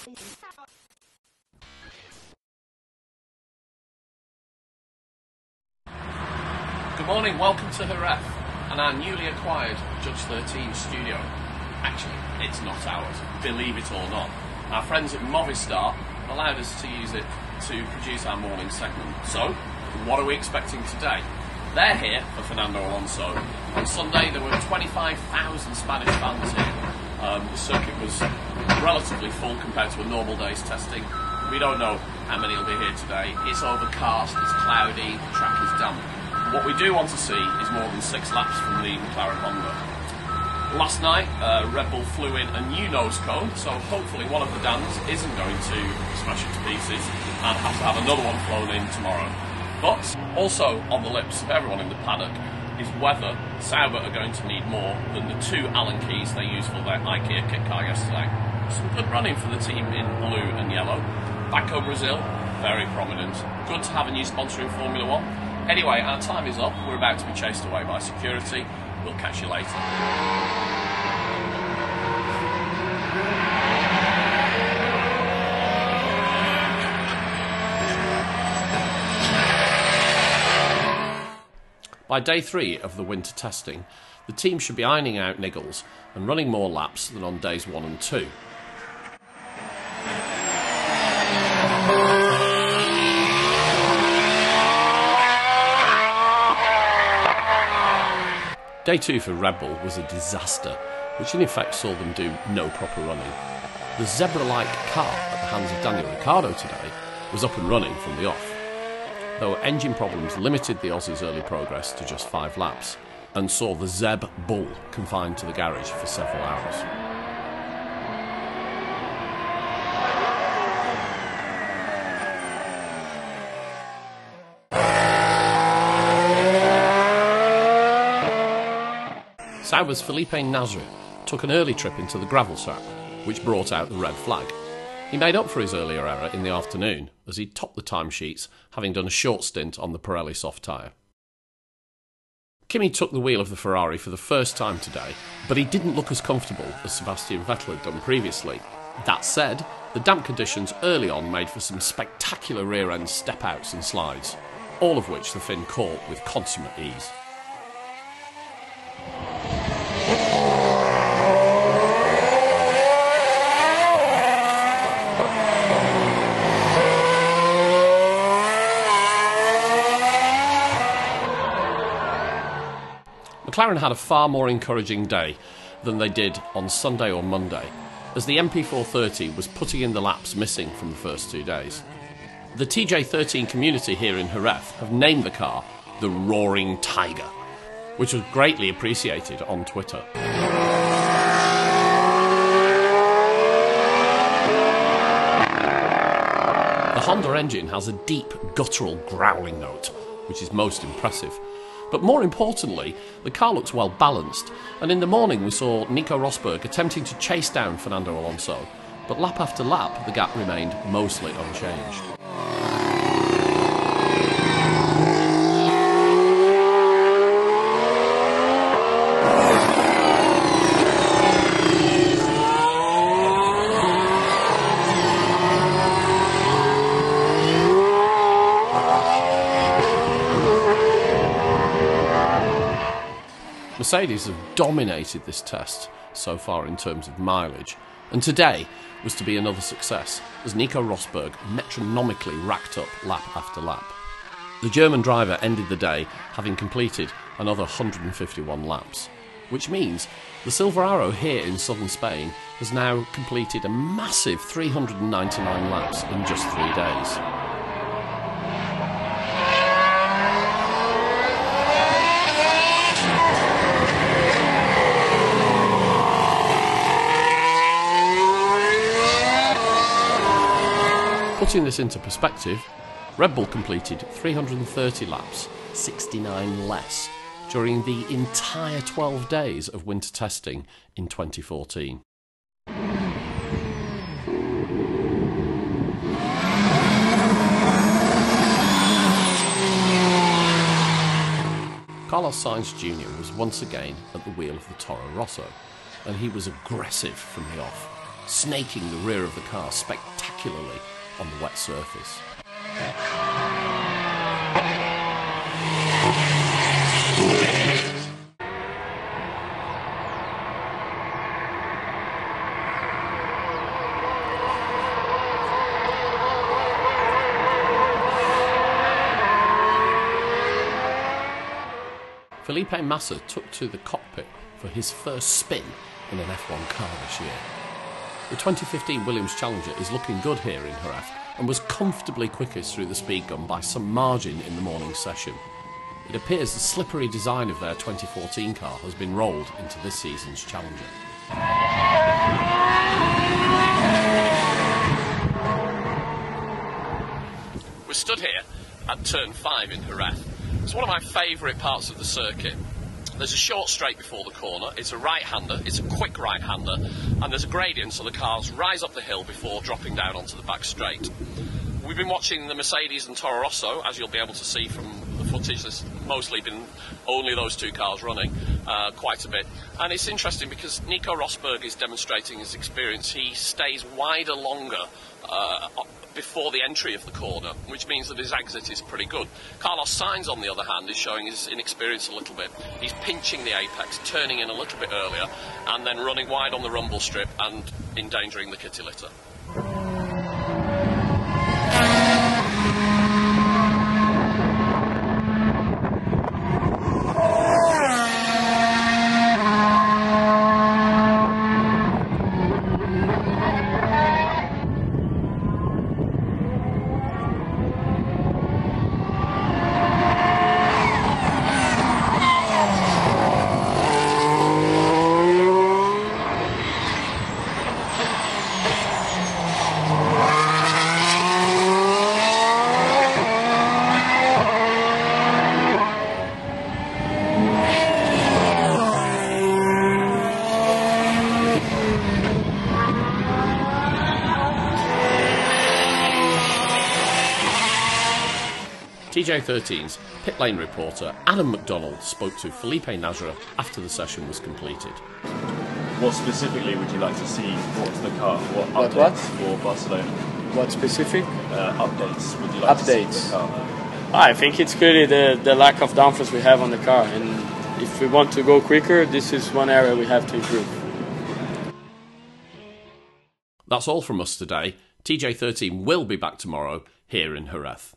Good morning, welcome to Jerez and our newly acquired Judge 13 studio. Actually, it's not ours, believe it or not. Our friends at Movistar allowed us to use it to produce our morning segment. So, what are we expecting today? They're here for Fernando Alonso. On Sunday there were 25,000 Spanish fans here. The circuit was relatively full compared to a normal day's testing. We don't know how many will be here today. It's overcast, it's cloudy, the track is damp. What we do want to see is more than 6 laps from the McLaren Honda. Last night, Red Bull flew in a new nose cone, so hopefully one of the dams isn't going to smash it to pieces and have to have another one flown in tomorrow. But also on the lips of everyone in the paddock is whether Sauber are going to need more than the 2 Allen keys they used for their IKEA kit car yesterday. Some good running for the team in blue and yellow. Baco Brazil, very prominent. Good to have a new sponsor in Formula 1. Anyway, our time is up. We're about to be chased away by security. We'll catch you later. By day 3 of the winter testing, the team should be ironing out niggles and running more laps than on days 1 and 2. Day 2 for Red Bull was a disaster, which in effect saw them do no proper running. The zebra-like car at the hands of Daniel Ricciardo today was up and running from the off, though engine problems limited the Aussies' early progress to just 5 laps, and saw the Zeb Bull confined to the garage for several hours. Sauber's Felipe Nasr took an early trip into the gravel trap, which brought out the red flag. He made up for his earlier error in the afternoon, as he topped the timesheets, having done a short stint on the Pirelli soft tyre. Kimi took the wheel of the Ferrari for the first time today, but he didn't look as comfortable as Sebastian Vettel had done previously. That said, the damp conditions early on made for some spectacular rear-end step-outs and slides, all of which the Finn caught with consummate ease. McLaren had a far more encouraging day than they did on Sunday or Monday, as the MP430 was putting in the laps missing from the first 2 days. The TJ13 community here in Jerez have named the car the Roaring Tiger, which was greatly appreciated on Twitter. The Honda engine has a deep, guttural growling note, which is most impressive. But more importantly, the car looks well balanced, and in the morning we saw Nico Rosberg attempting to chase down Fernando Alonso, but lap after lap the gap remained mostly unchanged. Mercedes have dominated this test so far in terms of mileage, and today was to be another success as Nico Rosberg metronomically racked up lap after lap. The German driver ended the day having completed another 151 laps, which means the Silver Arrow here in southern Spain has now completed a massive 399 laps in just 3 days. Putting this into perspective, Red Bull completed 330 laps, 69 less, during the entire 12 days of winter testing in 2014. Carlos Sainz Jr. was once again at the wheel of the Toro Rosso, and he was aggressive from the off. snaking the rear of the car spectacularly on the wet surface. Felipe Nasr took to the cockpit for his first spin in an F1 car this year. The 2015 Williams Challenger is looking good here in Jerez and was comfortably quickest through the speed gun by some margin in the morning session. It appears the slippery design of their 2014 car has been rolled into this season's Challenger. We're stood here at turn 5 in Jerez. It's one of my favourite parts of the circuit. There's a short straight before the corner, it's a right-hander, it's a quick right-hander, and there's a gradient so the cars rise up the hill before dropping down onto the back straight. We've been watching the Mercedes and Toro Rosso, as you'll be able to see from the footage. There's mostly been only those two cars running quite a bit. And it's interesting because Nico Rosberg is demonstrating his experience. He stays wider longer before the entry of the corner, which means that his exit is pretty good. Carlos Sainz, on the other hand, is showing his inexperience a little bit. He's pinching the apex, turning in a little bit earlier, and then running wide on the rumble strip and endangering the kitty litter. TJ13's pit lane reporter Adam McDonald spoke to Felipe Nasr after the session was completed. What specifically would you like to see brought to the car? What updates for Barcelona? What specific? Updates would you like to see for the car? I think it's clearly the lack of downforce we have on the car, and if we want to go quicker, this is one area we have to improve. That's all from us today. TJ13 will be back tomorrow here in Jerez.